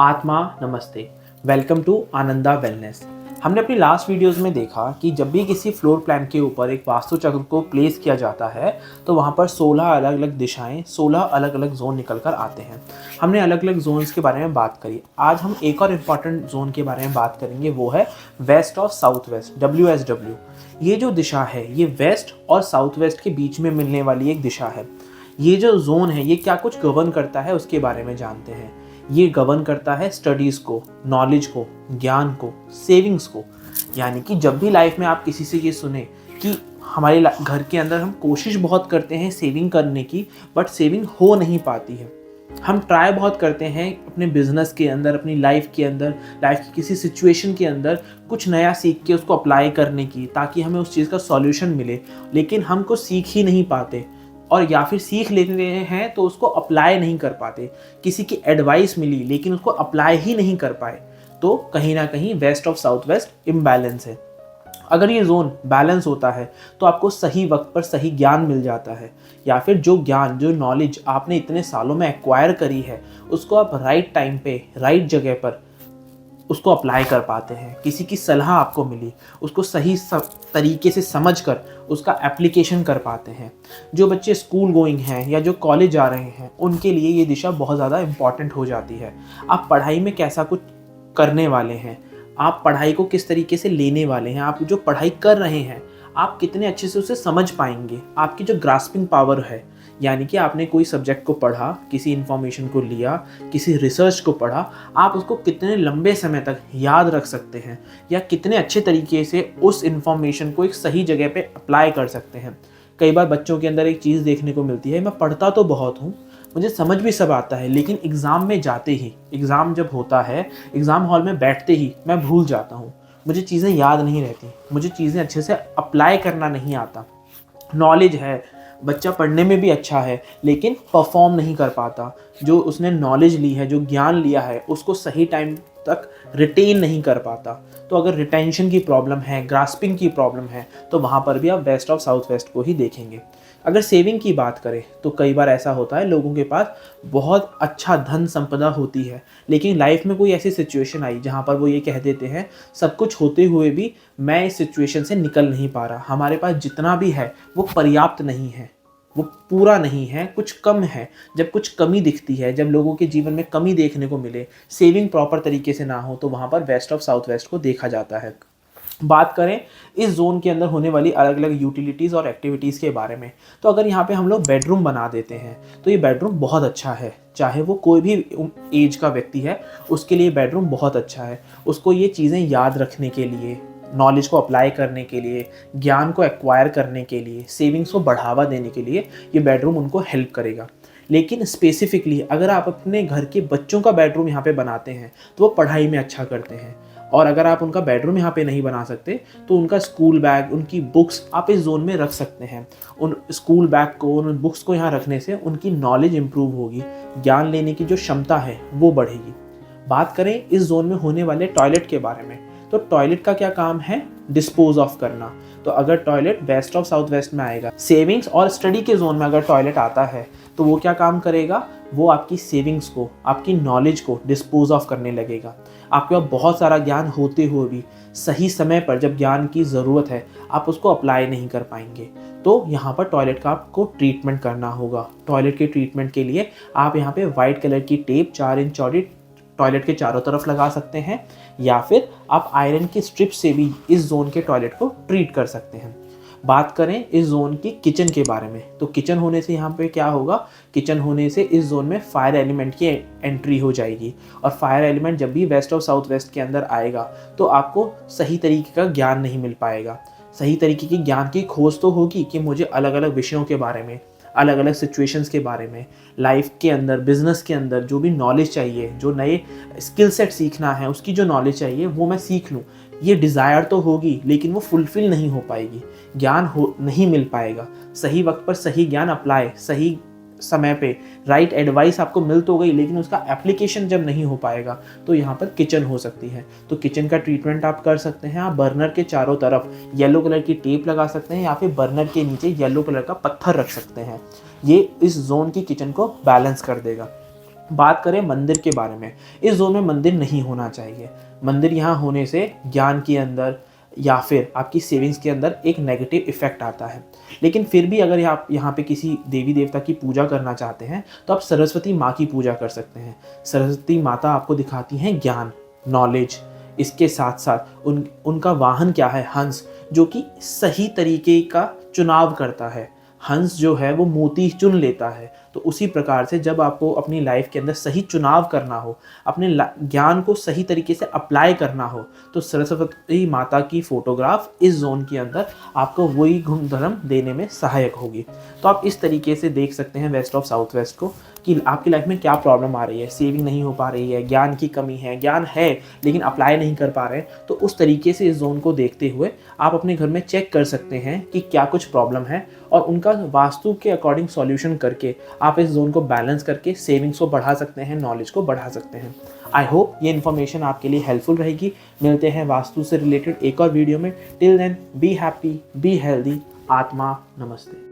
आत्मा नमस्ते। Welcome to Ananda wellness. हमने अपनी लास्ट वीडियोस में देखा कि जब भी किसी फ्लोर प्लान के ऊपर एक वास्तु चक्र को प्लेस किया जाता है तो वहाँ पर 16 अलग अलग दिशाएं, 16 अलग अलग जोन निकल कर आते हैं। हमने अलग अलग जोन्स के बारे में बात करी। आज हम एक और इम्पॉर्टेंट जोन के बारे में बात करेंगे, वो है वेस्ट और साउथ वेस्ट, WSW। ये जो दिशा है ये वेस्ट और साउथ वेस्ट के बीच में मिलने वाली एक दिशा है। ये जो जोन है ये क्या कुछ गवर्न करता है उसके बारे में जानते हैं। ये गवर्न करता है स्टडीज़ को, नॉलेज को, ज्ञान को, सेविंग्स को। यानी कि जब भी लाइफ में आप किसी से ये सुने कि हमारे घर के अंदर हम कोशिश बहुत करते हैं सेविंग करने की, बट सेविंग हो नहीं पाती है। हम ट्राई बहुत करते हैं अपने बिजनेस के अंदर, अपनी लाइफ के अंदर, लाइफ की किसी सिचुएशन के अंदर कुछ नया सीख के उसको अप्लाई करने की, ताकि हमें उस चीज़ का सॉल्यूशन मिले, लेकिन हम कुछ सीख ही नहीं पाते। और या फिर सीख लेते हैं तो उसको अप्लाई नहीं कर पाते। किसी की एडवाइस मिली लेकिन उसको अप्लाई ही नहीं कर पाए, तो कहीं ना कहीं west of south west imbalance है। अगर ये जोन बैलेंस होता है तो आपको सही वक्त पर सही ज्ञान मिल जाता है, या फिर जो ज्ञान, जो नॉलेज आपने इतने सालों में एक्वायर करी है उसको आप राइट टाइम पे, राइट जगह पर उसको अप्लाई कर पाते हैं। किसी की सलाह आपको मिली, उसको सही तरीके से समझकर उसका एप्लीकेशन कर पाते हैं। जो बच्चे स्कूल गोइंग हैं या जो कॉलेज जा रहे हैं उनके लिए ये दिशा बहुत ज़्यादा इम्पॉर्टेंट हो जाती है। आप पढ़ाई में कैसा कुछ करने वाले हैं, आप पढ़ाई को किस तरीके से लेने वाले हैं, आप जो पढ़ाई कर रहे हैं आप कितने अच्छे से उसे समझ पाएंगे। आपकी जो ग्रास्पिंग पावर है, यानी कि आपने कोई सब्जेक्ट को पढ़ा, किसी इन्फॉर्मेशन को लिया, किसी रिसर्च को पढ़ा, आप उसको कितने लंबे समय तक याद रख सकते हैं या कितने अच्छे तरीके से उस इन्फॉर्मेशन को एक सही जगह पे अप्लाई कर सकते हैं। कई बार बच्चों के अंदर एक चीज़ देखने को मिलती है, मैं पढ़ता तो बहुत हूँ, मुझे समझ भी सब आता है, लेकिन एग्ज़ाम में जाते ही, एग्ज़ाम जब होता है, एग्ज़ाम हॉल में बैठते ही मैं भूल जाता हूँ। मुझे चीज़ें याद नहीं रहती, मुझे चीज़ें अच्छे से अप्लाई करना नहीं आता। नॉलेज है, बच्चा पढ़ने में भी अच्छा है लेकिन परफॉर्म नहीं कर पाता। जो उसने नॉलेज ली है, जो ज्ञान लिया है, उसको सही टाइम तक रिटेन नहीं कर पाता। तो अगर रिटेंशन की प्रॉब्लम है, ग्रास्पिंग की प्रॉब्लम है, तो वहाँ पर भी आप वेस्ट ऑफ साउथ वेस्ट को ही देखेंगे। अगर सेविंग की बात करें तो कई बार ऐसा होता है लोगों के पास बहुत अच्छा धन संपदा होती है, लेकिन लाइफ में कोई ऐसी सिचुएशन आई जहाँ पर वो ये कह देते हैं सब कुछ होते हुए भी मैं इस सिचुएशन से निकल नहीं पा रहा, हमारे पास जितना भी है वो पर्याप्त नहीं है, वो पूरा नहीं है, कुछ कम है। जब कुछ कमी दिखती है, जब लोगों के जीवन में कमी देखने को मिले, सेविंग प्रॉपर तरीके से ना हो, तो वहाँ पर वेस्ट ऑफ साउथ वेस्ट को देखा जाता है। बात करें इस जोन के अंदर होने वाली अलग अलग यूटिलिटीज़ और एक्टिविटीज़ के बारे में, तो अगर यहाँ पे हम लोग बेडरूम बना देते हैं तो ये बेडरूम बहुत अच्छा है। चाहे वो कोई भी एज का व्यक्ति है उसके लिए बेडरूम बहुत अच्छा है। उसको ये चीज़ें याद रखने के लिए, नॉलेज को अप्लाई करने के लिए, ज्ञान को एक्वायर करने के लिए, सेविंग्स को बढ़ावा देने के लिए ये बेडरूम उनको हेल्प करेगा। लेकिन स्पेसिफिकली अगर आप अपने घर के बच्चों का बेडरूम यहाँ पे बनाते हैं तो वो पढ़ाई में अच्छा करते हैं, और अगर आप उनका बेडरूम यहाँ पे नहीं बना सकते तो उनका स्कूल बैग, उनकी बुक्स आप इस जोन में रख सकते हैं। उन स्कूल बैग को, उन बुक्स को यहाँ रखने से उनकी नॉलेज इंप्रूव होगी, ज्ञान लेने की जो क्षमता है वो बढ़ेगी। बात करें इस जोन में होने वाले टॉयलेट के बारे में, तो टॉयलेट का क्या काम है? डिस्पोज ऑफ करना। तो अगर toilet west of south west में आएगा, सेविंग्स और स्टडी के जोन में अगर टॉयलेट आता है तो वो क्या काम करेगा? वो आपकी सेविंग्स को, आपकी नॉलेज को डिस्पोज ऑफ करने लगेगा। आपके पास बहुत सारा ज्ञान होते हुए भी सही समय पर जब ज्ञान की ज़रूरत है आप उसको अप्लाई नहीं कर पाएंगे। तो यहाँ पर टॉयलेट का आपको ट्रीटमेंट करना होगा। टॉयलेट के ट्रीटमेंट के लिए आप यहाँ पे वाइट कलर की टेप 4 इंच चौड़ी टॉयलेट के चारों तरफ लगा सकते हैं, या फिर आप आयरन की स्ट्रिप से भी इस जोन के टॉयलेट को ट्रीट कर सकते हैं। बात करें इस जोन की किचन के बारे में, तो किचन होने से यहाँ पे क्या होगा? किचन होने से इस जोन में फायर एलिमेंट की एंट्री हो जाएगी, और फायर एलिमेंट जब भी वेस्ट ऑफ साउथ वेस्ट के अंदर आएगा तो आपको सही तरीके का ज्ञान नहीं मिल पाएगा। सही तरीके की ज्ञान की खोज तो होगी कि मुझे अलग अलग विषयों के बारे में, अलग अलग सिचुएशंस के बारे में, लाइफ के अंदर, बिजनेस के अंदर जो भी नॉलेज चाहिए, जो नए स्किल सेट सीखना है उसकी जो नॉलेज चाहिए वो मैं सीख लूँ। ये डिज़ायर तो होगी लेकिन वो फुलफ़िल नहीं हो पाएगी, ज्ञान नहीं मिल पाएगा। सही वक्त पर सही ज्ञान अप्लाई, सही समय पे राइट एडवाइस आपको मिल तो गई, लेकिन उसका एप्लीकेशन जब नहीं हो पाएगा तो यहाँ पर किचन हो सकती है। तो किचन का ट्रीटमेंट आप कर सकते हैं। आप बर्नर के चारों तरफ येलो कलर की टेप लगा सकते हैं, या फिर बर्नर के नीचे येलो कलर का पत्थर रख सकते हैं। ये इस जोन की किचन को बैलेंस कर देगा। बात करें मंदिर के बारे में, इस जोन में मंदिर नहीं होना चाहिए। मंदिर यहाँ होने से ज्ञान के अंदर या फिर आपकी सेविंग्स के अंदर एक नेगेटिव इफेक्ट आता है। लेकिन फिर भी अगर आप यहाँ पे किसी देवी देवता की पूजा करना चाहते हैं तो आप सरस्वती माँ की पूजा कर सकते हैं। सरस्वती माता आपको दिखाती हैं ज्ञान, नॉलेज। इसके साथ साथ उनका वाहन क्या है? हंस, जो कि सही तरीके का चुनाव करता है। हंस जो है वो मोती चुन लेता है। तो उसी प्रकार से जब आपको अपनी लाइफ के अंदर सही चुनाव करना हो, अपने ज्ञान को सही तरीके से अप्लाई करना हो, तो सरस्वती माता की फोटोग्राफ इस जोन के अंदर आपको वही गुणधर्म देने में सहायक होगी। तो आप इस तरीके से देख सकते हैं वेस्ट ऑफ साउथ वेस्ट को कि आपकी लाइफ में क्या प्रॉब्लम आ रही है। सेविंग नहीं हो पा रही है, ज्ञान की कमी है, ज्ञान है लेकिन अप्लाई नहीं कर पा रहे हैं। तो उस तरीके से इस जोन को देखते हुए आप अपने घर में चेक कर सकते हैं कि क्या कुछ प्रॉब्लम है और उनका वास्तु के अकॉर्डिंग सॉल्यूशन करके आप इस जोन को बैलेंस करके सेविंग्स को बढ़ा सकते हैं, नॉलेज को बढ़ा सकते हैं। आई होप ये इन्फॉर्मेशन आपके लिए हेल्पफुल रहेगी। मिलते हैं वास्तु से रिलेटेड एक और वीडियो में। Till then be happy, be healthy. आत्मा नमस्ते।